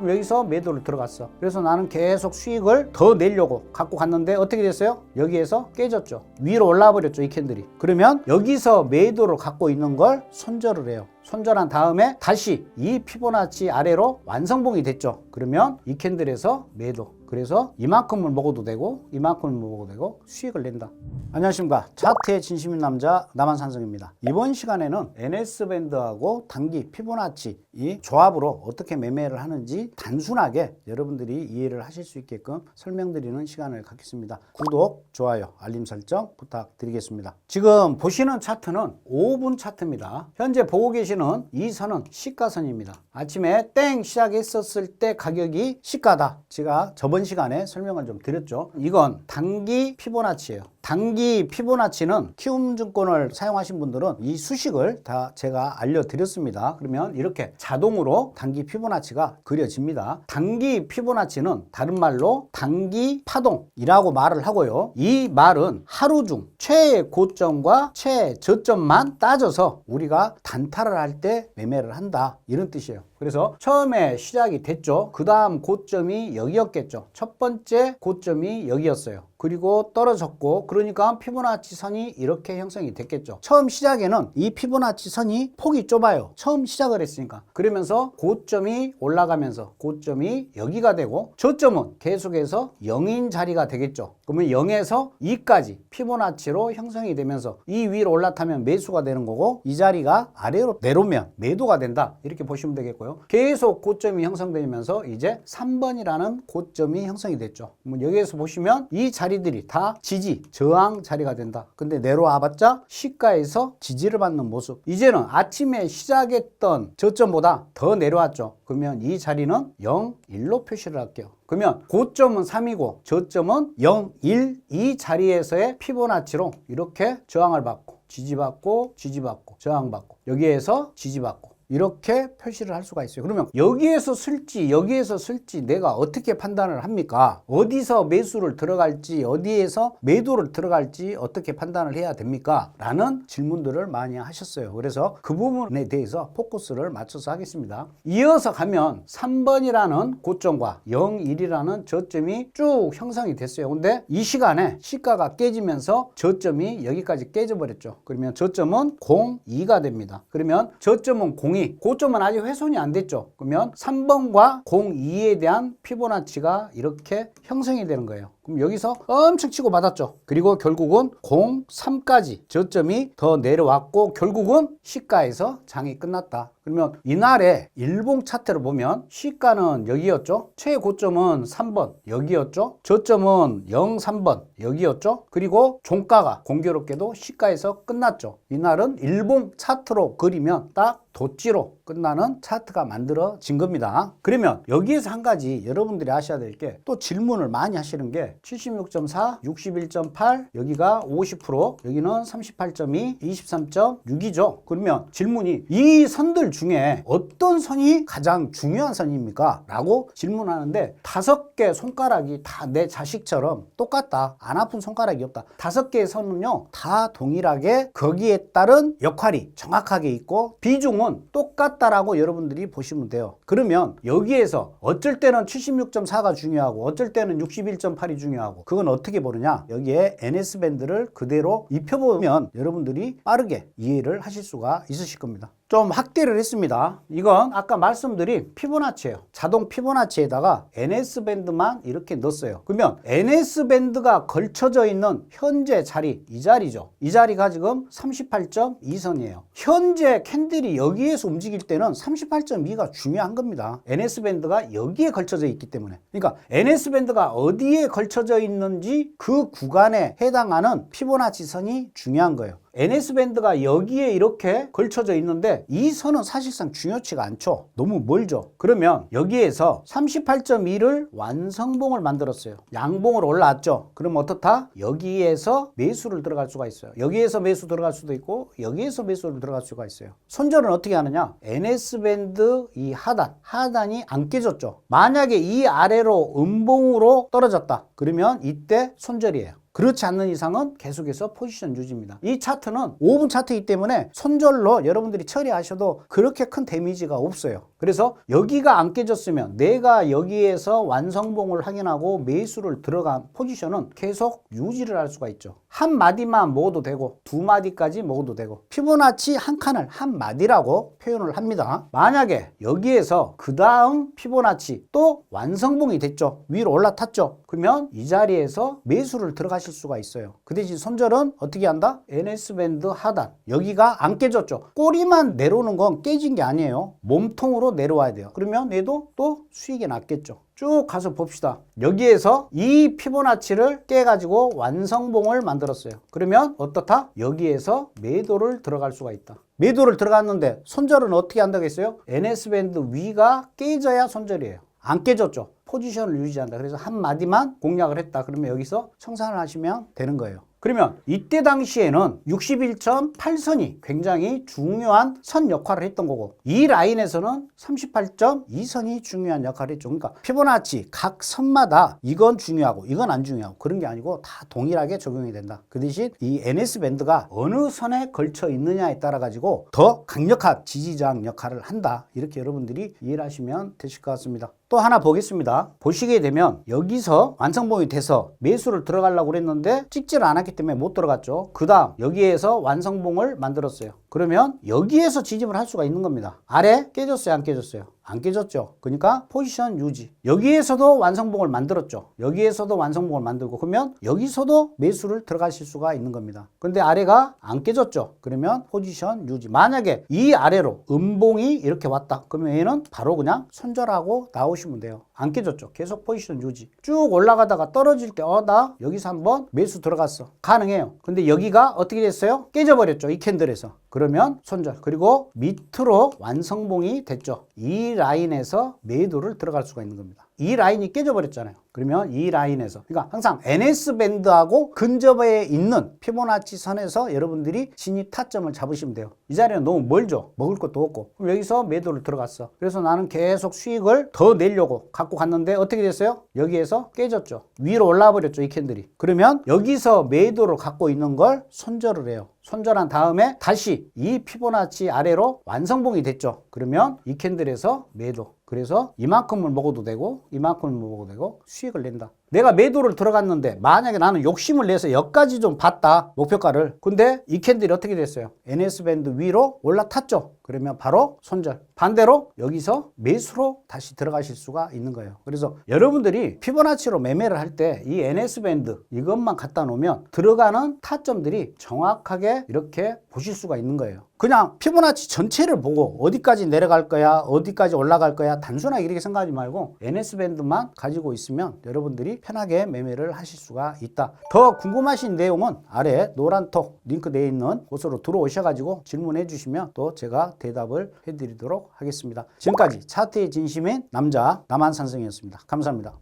그럼 여기서 매도를 들어갔어. 그래서 나는 계속 수익을 더 내려고 갖고 갔는데 어떻게 됐어요? 여기에서 깨졌죠. 위로 올라와 버렸죠, 이 캔들이. 그러면 여기서 매도를 갖고 있는 걸 손절을 해요. 손절한 다음에 다시 이 피보나치 아래로 완성봉이 됐죠. 그러면 이 캔들에서 매도. 그래서 이만큼을 먹어도 되고 이만큼을 먹어도 되고 수익을 낸다. 안녕하십니까. 차트의 진심인 남자 남한산성입니다. 이번 시간에는 NS밴드하고 단기 피보나치 이 조합으로 어떻게 매매를 하는지 단순하게 여러분들이 이해를 하실 수 있게끔 설명드리는 시간을 갖겠습니다. 구독, 좋아요, 알림 설정 부탁드리겠습니다. 지금 보시는 차트는 5분 차트입니다. 현재 보고 계시는 이 선은 시가선입니다. 아침에 땡 시작했었을 때 가격이 시가다. 제가 저번 시간에 설명을 좀 드렸죠. 이건 단기 피보나치예요. 단기 피보나치는 키움증권을 사용하신 분들은 이 수식을 다 제가 알려드렸습니다. 그러면 이렇게 자동으로 단기 피보나치가 그려집니다. 단기 피보나치는 다른 말로 단기 파동이라고 말을 하고요. 이 말은 하루 중 최애 고점과 최애 저점만 따져서 우리가 단타를 할 때 매매를 한다, 이런 뜻이에요. 그래서 처음에 시작이 됐죠. 그 다음 고점이 여기였겠죠. 첫 번째 고점이 여기였어요. 그리고 떨어졌고, 그러니까 피보나치 선이 이렇게 형성이 됐겠죠. 처음 시작에는 이 피보나치 선이 폭이 좁아요. 처음 시작을 했으니까. 그러면서 고점이 올라가면서 고점이 여기가 되고, 저점은 계속해서 0인 자리가 되겠죠. 그러면 0에서 2까지 피보나치로 형성이 되면서 이 위로 올라타면 매수가 되는 거고, 이 자리가 아래로 내려오면 매도가 된다, 이렇게 보시면 되겠고요. 계속 고점이 형성되면서 이제 3번이라는 고점이 형성이 됐죠. 여기에서 보시면 이 자리들이 다 지지, 저항 자리가 된다. 근데 내려와봤자 시가에서 지지를 받는 모습. 이제는 아침에 시작했던 저점보다 더 내려왔죠. 그러면 이 자리는 0, 1로 표시를 할게요. 그러면 고점은 3이고 저점은 0, 1, 이 자리에서의 피보나치로 이렇게 저항을 받고 지지받고 지지받고 저항받고 여기에서 지지받고 이렇게 표시를 할 수가 있어요. 그러면 여기에서 쓸지 여기에서 쓸지 내가 어떻게 판단을 합니까? 어디서 매수를 들어갈지 어디에서 매도를 들어갈지 어떻게 판단을 해야 됩니까? 라는 질문들을 많이 하셨어요. 그래서 그 부분에 대해서 포커스를 맞춰서 하겠습니다. 이어서 가면 3번이라는 고점과 0, 1이라는 저점이 쭉 형성이 됐어요. 근데 이 시간에 시가가 깨지면서 저점이 여기까지 깨져버렸죠. 그러면 저점은 0, 2가 됩니다. 그러면 저점은 0, 고점은 아직 훼손이 안 됐죠. 그러면 3번과 02에 대한 피보나치가 이렇게 형성이 되는 거예요. 그럼 여기서 엄청 치고 받았죠. 그리고 결국은 03까지 저점이 더 내려왔고 결국은 시가에서 장이 끝났다. 그러면 이날의 일봉 차트를 보면 시가는 여기였죠. 최고점은 3번 여기였죠. 저점은 03번 여기였죠. 그리고 종가가 공교롭게도 시가에서 끝났죠. 이날은 일봉 차트로 그리면 딱 도찌로 끝나는 차트가 만들어진 겁니다. 그러면 여기에서 한 가지 여러분들이 아셔야 될 게, 또 질문을 많이 하시는 게 76.4, 61.8, 여기가 50%, 여기는 38.2, 23.6이죠. 그러면 질문이 이 선들 중에 어떤 선이 가장 중요한 선입니까? 라고 질문하는데 5개 손가락이 다 내 자식처럼 똑같다. 안 아픈 손가락이 없다. 5개의 선은요 다 동일하게 거기에 따른 역할이 정확하게 있고 비중은 똑같다라고 여러분들이 보시면 돼요. 그러면 여기에서 어쩔 때는 76.4가 중요하고 어쩔 때는 61.8이 중요하고, 그건 어떻게 보느냐, 여기에 NS밴드를 그대로 입혀보면 여러분들이 빠르게 이해를 하실 수가 있으실 겁니다. 좀 확대를 했습니다. 이건 아까 말씀드린 피보나치예요. 자동 피보나치에다가 NS밴드만 이렇게 넣었어요. 그러면 NS밴드가 걸쳐져 있는 현재 자리, 이 자리죠. 이 자리가 지금 38.2선이에요. 현재 캔들이 여기에서 움직일 때는 38.2가 중요한 겁니다. NS밴드가 여기에 걸쳐져 있기 때문에. 그러니까 NS밴드가 어디에 걸쳐져 있는지 그 구간에 해당하는 피보나치 선이 중요한 거예요. NS밴드가 여기에 이렇게 걸쳐져 있는데 이 선은 사실상 중요치가 않죠. 너무 멀죠. 그러면 여기에서 38.2를 완성봉을 만들었어요. 양봉으로 올라왔죠. 그럼 어떻다? 여기에서 매수를 들어갈 수가 있어요. 여기에서 매수 들어갈 수도 있고 여기에서 매수를 들어갈 수가 있어요. 손절은 어떻게 하느냐? NS밴드 이 하단이 안 깨졌죠. 만약에 이 아래로 음봉으로 떨어졌다. 그러면 이때 손절이에요. 그렇지 않는 이상은 계속해서 포지션 유지입니다. 이 차트는 5분 차트이기 때문에 손절로 여러분들이 처리하셔도 그렇게 큰 데미지가 없어요. 그래서 여기가 안 깨졌으면 내가 여기에서 완성봉을 확인하고 매수를 들어간 포지션은 계속 유지를 할 수가 있죠. 한 마디만 먹어도 되고 두 마디까지 먹어도 되고 피보나치 한 칸을 한 마디라고 표현을 합니다. 만약에 여기에서 그 다음 피보나치 또 완성봉이 됐죠. 위로 올라탔죠. 그러면 이 자리에서 매수를 들어가실 수가 있어요. 그 대신 손절은 어떻게 한다? NS밴드 하단 여기가 안 깨졌죠. 꼬리만 내려오는 건 깨진 게 아니에요. 몸통으로 내려와야 돼요. 그러면 얘도 또 수익이 났겠죠. 쭉 가서 봅시다. 여기에서 이 피보나치를 깨가지고 완성봉을 만들었어요. 그러면 어떻다? 여기에서 매도를 들어갈 수가 있다. 매도를 들어갔는데 손절은 어떻게 한다고 했어요? NS밴드 위가 깨져야 손절이에요. 안 깨졌죠. 포지션을 유지한다. 그래서 한 마디만 공략을 했다. 그러면 여기서 청산을 하시면 되는 거예요. 그러면 이때 당시에는 61.8선이 굉장히 중요한 선 역할을 했던 거고 이 라인에서는 38.2선이 중요한 역할을 했죠. 그러니까 피보나치 각 선마다 이건 중요하고 이건 안 중요하고 그런 게 아니고 다 동일하게 적용이 된다. 그 대신 이 NS밴드가 어느 선에 걸쳐 있느냐에 따라 가지고 더 강력한 지지저항 역할을 한다. 이렇게 여러분들이 이해를 하시면 되실 것 같습니다. 또 하나 보겠습니다. 보시게 되면 여기서 완성봉이 돼서 매수를 들어가려고 그랬는데 찍지를 않았기 때문에 못 들어갔죠. 그 다음 여기에서 완성봉을 만들었어요. 그러면 여기에서 지집을 할 수가 있는 겁니다. 아래 깨졌어요? 안 깨졌어요? 안 깨졌죠. 그러니까 포지션 유지. 여기에서도 완성봉을 만들었죠. 여기에서도 완성봉을 만들고 그러면 여기서도 매수를 들어가실 수가 있는 겁니다. 근데 아래가 안 깨졌죠. 그러면 포지션 유지. 만약에 이 아래로 음봉이 이렇게 왔다. 그러면 얘는 바로 그냥 손절하고 나오시면 돼요. 안 깨졌죠. 계속 포지션 유지. 쭉 올라가다가 떨어질 때 나 여기서 한번 매수 들어갔어. 가능해요. 근데 여기가 어떻게 됐어요? 깨져버렸죠. 이 캔들에서. 그러면 손절. 그리고 밑으로 완성봉이 됐죠. 이 라인에서 매도를 들어갈 수가 있는 겁니다. 이 라인이 깨져버렸잖아요. 그러면 이 라인에서 그러니까 항상 NS밴드하고 근접해 있는 피보나치 선에서 여러분들이 진입 타점을 잡으시면 돼요. 이 자리는 너무 멀죠. 먹을 것도 없고. 그럼 여기서 매도를 들어갔어. 그래서 나는 계속 수익을 더 내려고 갖고 갔는데 어떻게 됐어요? 여기에서 깨졌죠. 위로 올라와 버렸죠. 이 캔들이. 그러면 여기서 매도를 갖고 있는 걸 손절을 해요. 손절한 다음에 다시 이 피보나치 아래로 완성봉이 됐죠. 그러면 이 캔들에서 매도. 그래서 이만큼을 먹어도 되고 이만큼을 먹어도 되고 수익을 낸다. 내가 매도를 들어갔는데 만약에 나는 욕심을 내서 여기까지 좀 봤다. 목표가를. 근데 이 캔들이 어떻게 됐어요? NS밴드 위로 올라탔죠. 그러면 바로 손절. 반대로 여기서 매수로 다시 들어가실 수가 있는 거예요. 그래서 여러분들이 피보나치로 매매를 할 때 이 NS밴드 이것만 갖다 놓으면 들어가는 타점들이 정확하게 이렇게 보실 수가 있는 거예요. 그냥 피보나치 전체를 보고 어디까지 내려갈 거야, 어디까지 올라갈 거야 단순하게 이렇게 생각하지 말고 NS밴드만 가지고 있으면 여러분들이 편하게 매매를 하실 수가 있다. 더 궁금하신 내용은 아래 노란톡 링크 되어 있는 곳으로 들어오셔가지고 질문해 주시면 또 제가 대답을 해드리도록 하겠습니다. 지금까지 차트의 진심인 남자 남한산성이었습니다. 감사합니다.